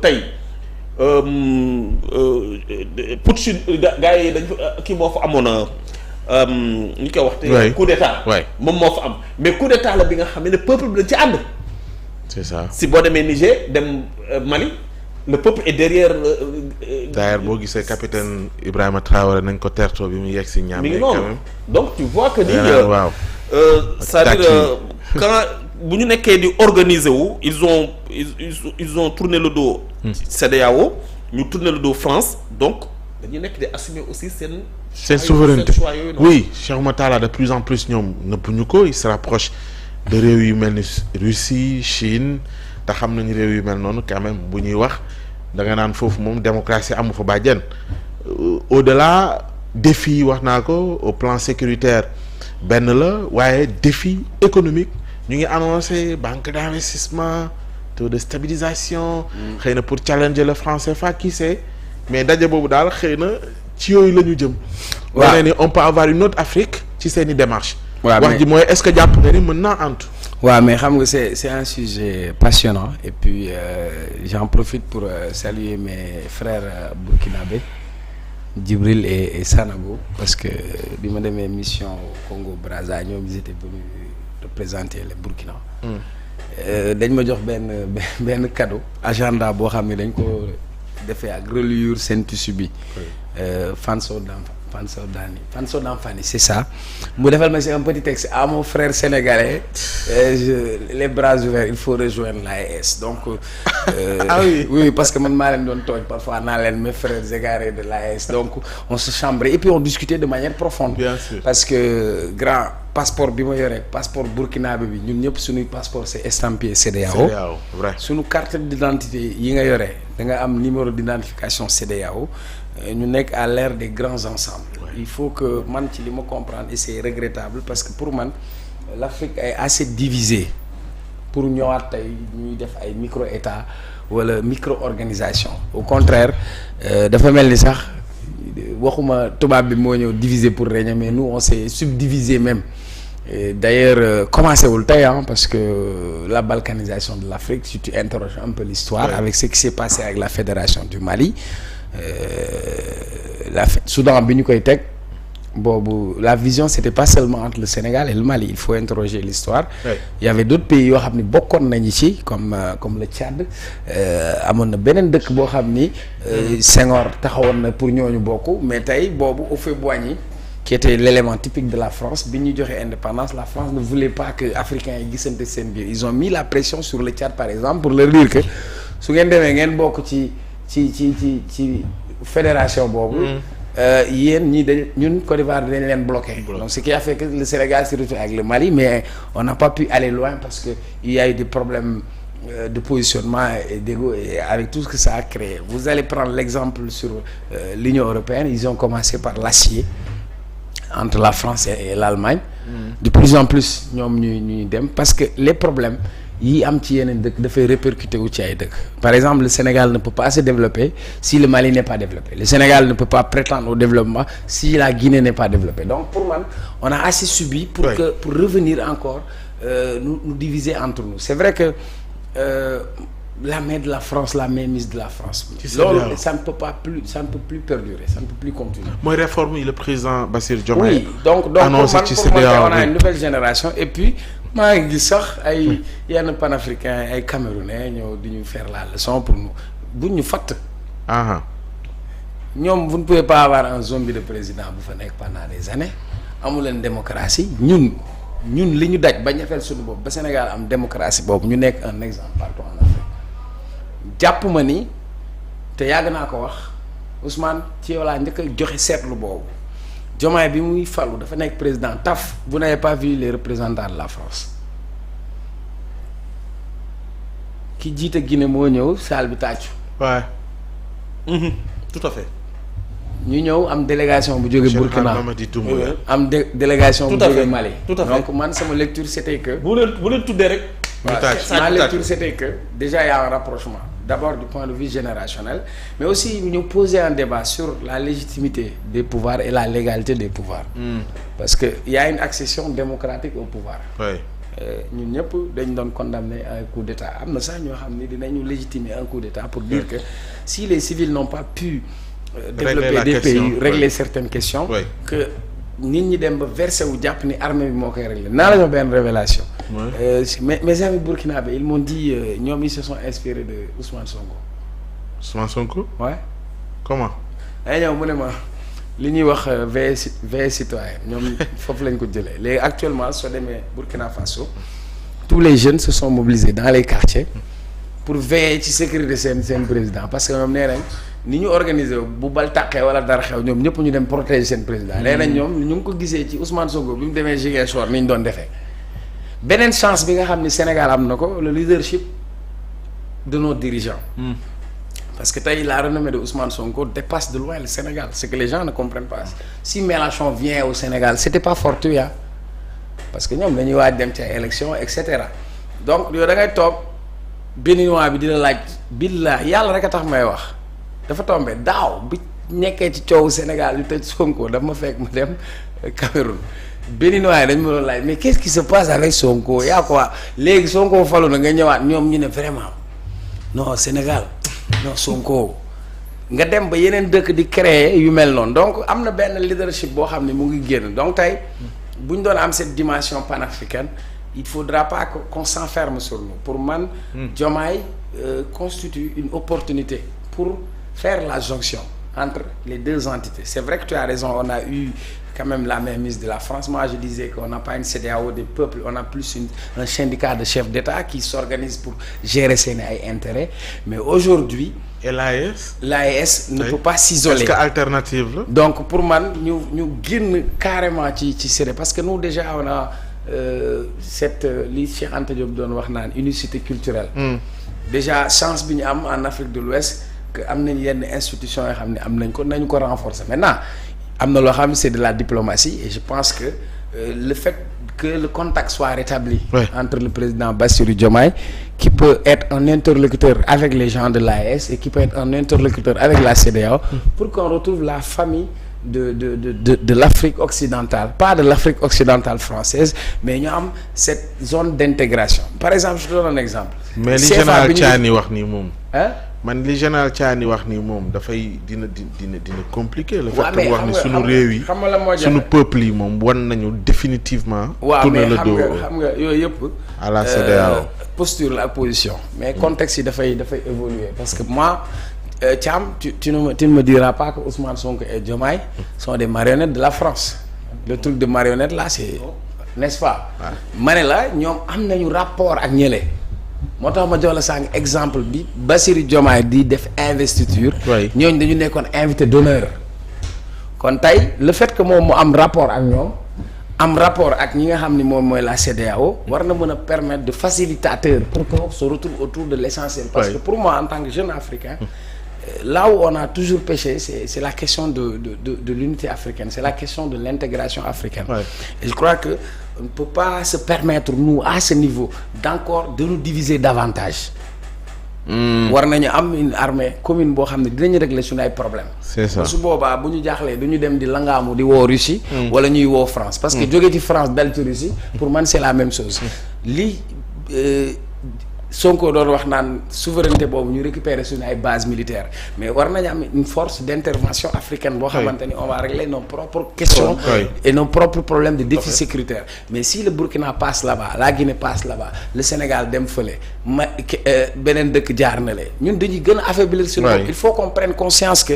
tey putsch gars yi dañ kii moo fa amoon ñu koy wax te coup d'état moom moo fa am mais coup d'état la bi nga xam ne peuple bi dañ ci ànd. c'est ça si boo demee Niger dem Mali le peuple est derrière. d'ailleurs boo gisee capitaine Ibrahima Traoré nañ ko terto bi mu yegg si ñaam. mi ngi noonu donc tu vois que ni. waaw c'est-à-dire quand bu ñu nekkee di organiser wu ils ont tourné le dos. CEDEAO ñu tourné le dos France donc dañuy nekk di assumer aussi seen souveraineté oui Cheikh Matala de plus en plus ñoom nëbbuñu ko il se rapproche de réew yu mel ni Russie Chine te xam nañu réew yu mel noonu quand même bu ñuy wax da nga naan foofu moom démocratie amu fa bàjjen au-delà défi wax naa ko au plan sécuritaire benn la waaye défi économique ñu ngi annoncé banque d'investissement taux de stabilisation xëy na pour challenger le franc CFA qui sait mais daje boobu daal xëy na ci yooyu la ñu jëm. waaw wane ni on peut avoir une autre Afrique ci seen i démarche. waaw wax ji mooy est-ce que jàpp nga ni mën naa antu. waaw mais xam nga c'est un sujet passionnant et puis j'en profite pour saluer mes frères burkinabés Djibril et Sanogo parce que bi ma demee mission Congo Brazza ñoom ils étaient venus représenter le Burkina. dañ ma jox benn cadeau agenda boo xam ne dañ ko defee ak reliure seen tissu bi. Fanso d'Anfani c'est ça mu defal ma si un petit texte à mon frère sénégalais les bras ouverts il faut rejoindre l'AES donc ah oui parce que man maa leen doon tooñ parfois naa leen mes frères égarés de l'AES donc on se chambrait et puis on discutait de manière profonde. Bien sûr. Parce que grand passeport bi ma yore passeport burkinabé bi ñun ñëpp suñuy passeport c'est estampillé CEDEAO vrai suñu carte d'identité yi nga yore da nga am numéro d'identification CEDEAO ñu nekk à l'ère des grands ensembles. Il faut que man ci li ma comprendre et c'est regrettable parce que pour man l'Afrique est assez divisée pour ñëwaat tey ñuy def ay micro-états wala micro-organisation au contraire dafa mel ni sax waxuma tubaab bi moo ñëw diviser pour régner mais nous on s'est subdivisé même et d'ailleurs commencé wul tey parce que la balkanisation de l'Afrique si tu interroges un peu l'histoire avec ce qui s'est passé avec la fédération du Mali Soudan bi ñu koy teg boobu la vision c'était pas seulement entre le Sénégal et le Mali il faut interroger l'histoire il y avait d'autres pays yoo xam ni bokkoon nañu ci comme le Tchad amoon na beneen dëkk boo xam ni Senghor taxawoon na pour ñooñu bokk mais tey boobu Houphouët-Boigny qui était l'élément typique de la France bi ñu joxe indépendance la France ne voulait pas que africains yi gisante seen biir ils ont mis la pression sur le Tchad par exemple pour leur dire que su ngeen demee ngeen bokk ci fédération boobu yéen ñun Côte d'Ivoire dañ leen bloqué donc ce qui a fait que le Sénégal s'est retrouvé avec le Mali mais on n'a pas pu aller loin parce que il y a eu des problèmes de positionnement et d'ego et avec tout ce que ça a créé vous allez prendre l'exemple sur l'Union européenne ils ont commencé par l'acier entre la France et l'Allemagne de plus en plus ñoom ñuy dem parce que les problèmes yi am ci yeneen dëkk dafay répercuter wu ci ay dëkk par exemple le Sénégal ne peut pas se développer si le Mali n'est pas développé le Sénégal ne peut pas prétendre au développement si la Guinée n'est pas développée donc pour man on a assez subi pour revenir encore nous diviser entre nous c'est vrai que la main de la France la mainmise de la France loolu ça ne peut plus perdurer ça ne peut plus continuer mooy réforme yi le président Bassirou Diomaye oui donc pour man on a une nouvelle génération et puis maa ngi gis sax ay yenn panafricains ay camerounais ñëw di ñu faire la leçon pour nous buñ ñu fatt ñoom vous ne pouvez pas avoir un zombie de président bu fa nekk pendant des années amu leen démocratie ñun li ñu daj ba ñafeel suñu bopp ba Sénégal am démocratie boobu ñu nekk un exemple partout en Afrique jàpp ma ni te yàgg naa ko wax Ousmane ci yow laa njëkk a joxe seetlu boobu Diomaye bi muy falu dafa nekk président taf vous n'avez pas vu les représentants de la France ki jiite Guinée moo ñëw salle bi tàccu tout à fait ñu ñëw am délégation bu jóge Burkina am délégation bu jóge Mali donc man sama lecture c'était que bu leen tuddee rek ma lecture c'était que déjà il y a un rapprochement d'abord du point de vue générationnel mais aussi ñu poser un débat sur la légitimité des pouvoirs et la légalité des pouvoirs parce que il y a une accession démocratique au pouvoir ñun ñëpp dañ doon condamner un coup d'état am na sax ñoo xam ni dinañu légitimer un coup d'état pour dire que si les civils n'ont pas pu développer des pays régler certaines questions que nit ñi dem ba versé wu jàpp ni armée bi moo koy régler naa la jox benn révélation mes amis burkinabé ils m'ont dit ñoom ils se sont inspirés de Ousmane Sonko. Ousmane Sonko. ouais. comment. ay ñëw mu ne ma li ñuy wax veille citoyen ñoom foofu lañ ko jëlee léegi actuellement soo demee Burkina Faso tous les jeunes se sont mobilisés dans les quartiers pour veiller ci sécurité seen président parce que ñoom nee nañ ni ñu organiser bu bal tàqee wala dara xew ñoom ñëpp ñu dem protéger seen président nee nañ ñoom ñu ngi ko gisee ci Ousmane Sonko bi mu demee Ziguinchor ni ñu doon defee beneen chance bi nga xam ni Sénégal am na ko le leadership de nos dirigeants. Parce que la renommée de Ousmane Sonko dépasse de loin le Sénégal. C'est que les gens ne comprennent pas. Si Mélenchon vient au Sénégal, c'était pas fortuit, hein? Parce que ñoom dañuy waaj dem ci ay élections et cetera donc yow da ngay toog béninois bi dina laaj billah yàlla rek a tax may wax dafa tombé daaw bi nekkee ci coowu Sénégal yu tëj Sonko daf ma fekk ma dem Cameroun béninois yi dañ ma doon laaj mais qu'est-ce qui se passe avec Sonko yaa quoi léegi Sonko falu na nga ñëwaat ñoom ñu ne vraiment non Sénégal. non Sonko nga dem ba yeneen dëkk di créer yu mel noonu donc am na benn leadership boo xam ne mu ngi génn donc tey bu ñu doon am cette dimension panafricaine il faudra pas qu'on s'enferme sur nous pour man Diomaye constitue une opportunité pour faire la jonction entre les deux entités c'est vrai que tu as raison on a eu quand même la mainmise de la France moi je disais qu'on n'a pas une CEDEAO des peuples on a plus un syndicat de chefs d'État qui s'organise pour gérer seeni ay intérêts mais aujourd'hui et l'AES ne peut pas s'isoler est-ce que alternative la donc pour man ñu génn carrément ci CEDEAO parce que nous déjà on a cette li Cheikh Anta Diop doon wax naan unicité culturelle déjà chance bi ñu am en Afrique de l'Ouest que am nañ yenn institutions yoo xam ne am nañ ko nañu ko renforcer maintenant am na loo xam ne c'est de la diplomatie et je pense que le fait que le contact soit rétabli entre le président Bassirou Diomaye qui peut être un interlocuteur avec les gens de l'AES et qui peut être un interlocuteur avec la CEDEAO pour qu'on retrouve la famille de l'Afrique occidentale pas de l'Afrique occidentale française mais ñu am cette zone d'intégration par exemple je te donne un exemple mais li général Tchani wax nii moom man li général Tchani wax nii moom dafay dina compliqué le fait que wax ni sunu réew yi sunu peuple yi moom wan nañu définitivement tourner le dos xam nga yooyu yëpp à la CEDEAO posture la ak position mais contexte yi dafay évoluer parce que moi Thiam tu ne me diras pas que Ousmane Sonko et Diomaye sont des marionnettes de la France le truc de marionnette là c'est n'est-ce pas ma ne la ñoom am nañu rapport ak ñële moo tax ma jox la sànq exemple bi Bassirou Diomaye di def investiture ñooñu dañu nekkoon invité d'honneur kon tey le fait que moom mu am rapport ak ñoom am rapport ak ñi nga xam ni moom mooy la CEDEAO war na mën a permettre de facilitateur pour qu'on se retrouve autour de l'essentiel parce que pour moi en tant que jeune africain là où on a toujours péché c'est la question de l'unité africaine c'est la question de l'intégration africaine et je crois que on ne peut pas se permettre nous à ce niveau de nous diviser davantage war nañu am une armée commune boo xam ne dinañu régler suñu ay problèmes c'est ça su boobaa bu ñu jaaxlee du ñu dem di langaamu di woo Russie wala ñuy woo France parce que jóge ci France dal ci Russie pour man c'est la même chose li Sonko doon wax naan souveraineté boobu ñu récupérer suñu ay bases militaires mais war nañu am une force d'intervention africaine boo xamante ni on va régler nos propres questions et nos propres problèmes de défi sécuritaire mais si le Burkina passe là-bas la Guinée passe là-bas le Sénégal dem fële beneen dëkk jaar na le ñun dañuy gën a affaiblir suñu bopp il faut qu'on prenne conscience que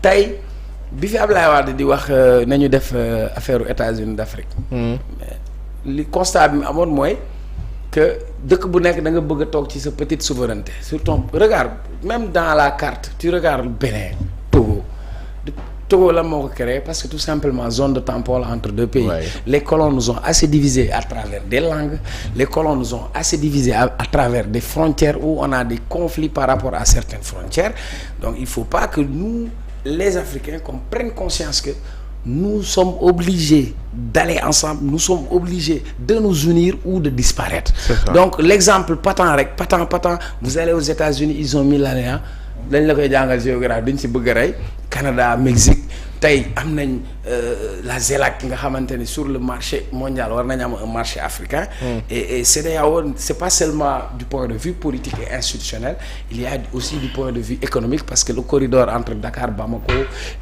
tey bi fi Ablaye Wade di wax nañu def affaire États-Unis d'Afrique li constat bi mu amoon mooy que dëkk bu nekk da nga bëgg a toog ci sa petite souveraineté surtout regarde même dans la carte tu regardes Bénin Togo la moo ko créé parce que tout simplement zone de tampon entre deux pays les colons nous ont assez divisés à travers des langues les colons nous ont assez divisés à travers des frontières où on a des conflits par rapport à certaines frontières donc il faut pas que nous les Africains qu'on prenne conscience que nous sommes obligés d'aller ensemble nous sommes obligés de nous unir ou de disparaître donc l'exemple patent vous allez aux États-Unis ils ont mis l'année dañ la koy jàngal géographie dañ ci bëgg a rey Canada Mexique tey am nañ la ZELAC nga xamante ni sur le marché mondial war nañ am un marché africain. et CEDEAO c'est pas seulement du point de vue politique et institutionnel, il y a aussi du point de vue économique, parce que le corridor entre Dakar Bamako,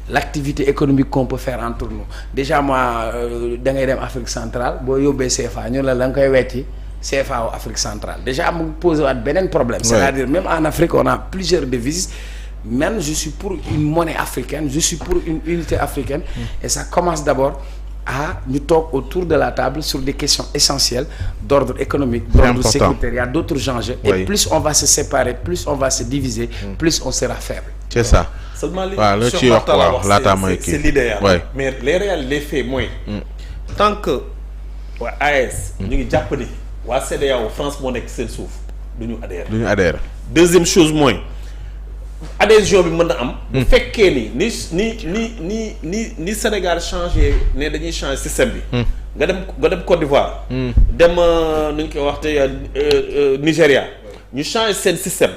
l'activité économique qu'on peut faire entre nous, déjà moi da ngay dem Afrique centrale boo yóbbee CFA ñu la nga koy wetti CFA au Afrique centrale, déjà mu posé waat beneen problème. C'est-à-dire même en Afrique on a plusieurs devises. Man, je suis pour une monnaie africaine, je suis pour une unité africaine, et ça commence d'abord à ñu toog autour de la table sur des questions essentielles d'ordre économique, d'ordre sécuritaire. Il y a d'autres enjeux, et plus on va se séparer, plus on va se diviser, plus on sera faible. C'est ça. Seulement c'est l'idéal. Mais les faits mooy tant que waa AES ñu ngi jàpp ni waa CEDEAO France moo nekk seen suuf du ñu adhère. Deuxième chose mooy adhésion bi mën na am. bu fekkee ni Sénégal changé ne dañuy changer système bi. nga dem Côte d'Ivoire. dem nu ñu koy waxte Nigéria. ñu changer seen système.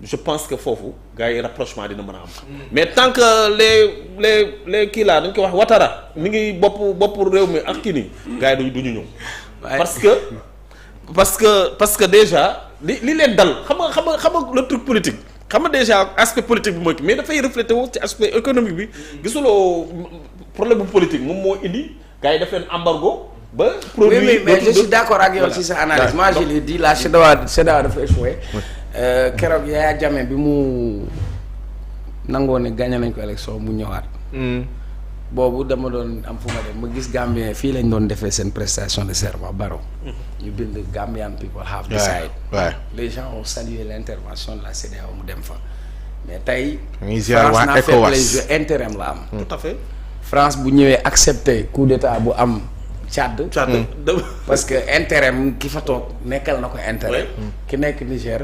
Je pense que foofu gars yi rapprochement dina mën a am. Mais tant que les kii laa dañ koy wax Ouattara mi ngi bopp réew mi ak kii nii gars yi du ñu ñëw. parce que déjà li leen dal xam nga le truc politique. xam nga déjà aspect politique bi mooy mais dafay refléter wu ci aspect économique bi gisuloo problème bu politique moom moo indi gars yi def leen embargo ba. produit oui mais je suis d'accord ak yow ci sa analyse. Moi je l'ai dit la CEDEAO dafa échoué. Keroog Yaya Jammeh bi mu nangoo ne gagné nañ ko élection mu ñëwaat. boobu dama doon am fu ma dem ma gis Gambien fii lañ doon defee seen prestation de serment Barrow. ñu bind Gambian people have decided. Les gens ont salué l'intervention de la CEDEAO mu dem fa. mais tey. France n'a fait les jeux intérim la am. tout à fait. France bu ñëwee accepter coup d'état bu am Tchad. parce que intérim ki fa toog nekkal na ko intérêt. ki nekk Niger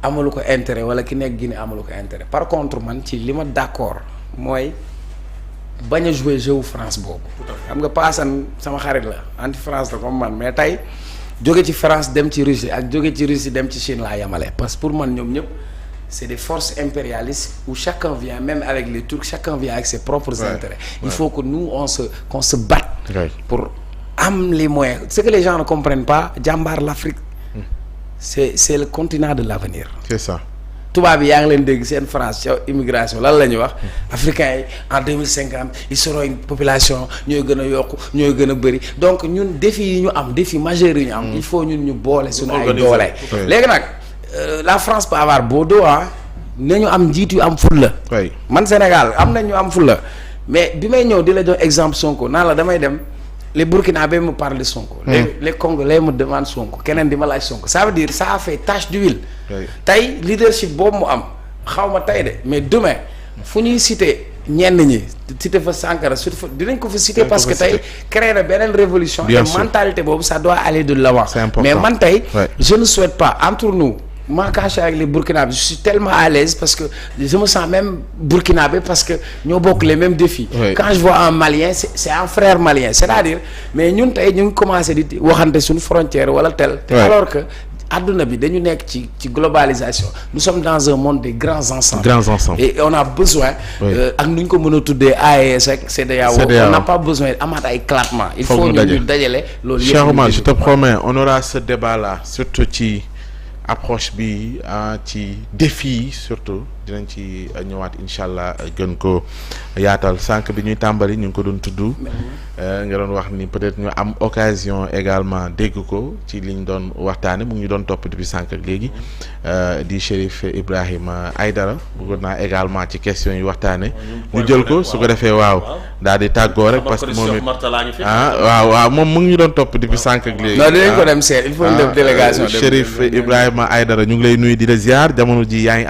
amalu ko intérêt wala ki nekk Guinée amalu ko intérêt. par contre man ci li ma d'accord mooy. bañ a jouer jeu France boobu. xam nga paasan sama xarit la anti France la comme man mais tey jóge ci France dem ci Russie ak jóge ci Russie dem ci Chine laa yemale. parce que pour man ñoom ñëpp c'est des forces impérialistes où chacun vient même avec les Turcs chacun vient avec ses propres intérêts. Il faut que nous qu'on se batte. pour am les moyens. Ce que les gens ne comprennent pas jàmbaar l'Afrique c'est le continent de l'avenir. C'est ça. tubaab yi yaa ngi leen dégg seen France ca immigration lan la ñuy wax africains yi en 2050 ils seront une population ñooy gën a yokku ñooy gën a bëri donc ñun défi yi ñu am défi majeur yi ñu am il faut ñun ñu boole suñu ay doole léegi nag la France peut avoir beau dos ne ñu am njiit yu am fulla man Sénégal am na ñu am fulla mais bi may ñëw di la jox exemple Sonko naan la damay dem les Burkinabés me parlent de Sonko. les Congolais me demandent Sonko keneen di ma laaj Sonko ça veut dire ça a fait tache d'huile. tey leadership boobu mu am xaw ma tey de mais demain fu ñuy citer ñenn ñi citer fa Sankara surtout fa dinañ ko fa citer parce que tey créer na beneen révolution et mentalité boobu ça doit aller de l'avant. Mais man tey je ne souhaite pas entre nous. Moi quand je suis avec les Burkinabés je suis tellement à l'aise parce que je me sens même burkinabé parce que ñoo bokk les mêmes défis. Quand je vois un Malien c'est un frère malien c'est-à-dire mais ñun tey ñu ngi commencé di waxante suñu frontière wala tel. alors que adduna bi dañu nekk ci globalisation nous sommes dans un monde des grands ensembles. Et on a besoin. ak nu ñu ko mën a tuddee AES ak CEDEAO. On n'a pas besoin amaat ay éclatement. il faut ñu dajale loolu yëpp. Cheikh Oumar je te promets on aura ce débat là surtout ci. approche bi ci défi yi surtout dinañ ci ñëwaat incha allah gën ko yaatal sànq bi ñuy tàmbali ñu ngi ko doon tudd nga doon wax ni peut-être ñu am occasion également dégg ko ci liñ doon waxtaane mu ngi ñu doon topp depuis sànq ak léegi di Chérif Ibrahima Aïdara bëggoon naa également ci question yi waxtaane ñu jël ko su ko defee waaw daal di tàggoo rek parce que moom it waaw moom mu ngi ñu doon topp depuis sànq ak léegi. non dinañ ko dem seet il faut ñu def délégation. Chérif Ibrahima Aïdara ñu ngi lay nuyu di la ziar jamono ji yaa ngi